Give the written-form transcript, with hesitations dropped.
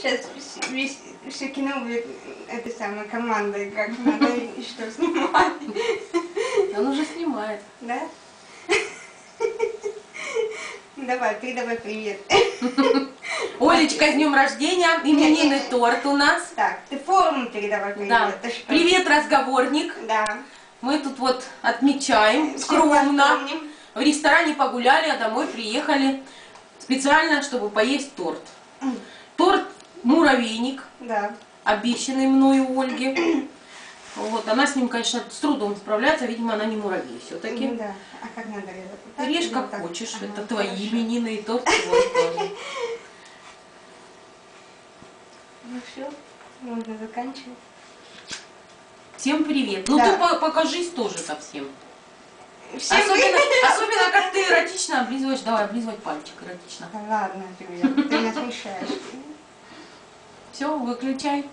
Сейчас все кино будет этой самой командой, как надо и что снимать. Он уже снимает. Да? Давай, передавай привет. Олечка, с днем рождения, именинный торт у нас. Так, ты форму передавай привет. Да. Привет, разговорник. Да. Мы тут вот отмечаем скромно. В ресторане погуляли, а домой приехали специально, чтобы поесть торт. Торт муравейник, Да. обещанный мною Ольге. Вот, она с ним, конечно, с трудом справляется, видимо, она не муравей все-таки. Да. А как надо резать? Режь как так? хочешь, Ага, это твои хорошо. именины и торт твой тоже. Ну все, можно заканчивать. Всем привет. Ну Да. ты покажись тоже совсем. Всем Особенно как ты эротично облизываешь. Давай, облизывать пальчик эротично. Ладно, Юля, ты нас мешаешь. Все, выключай.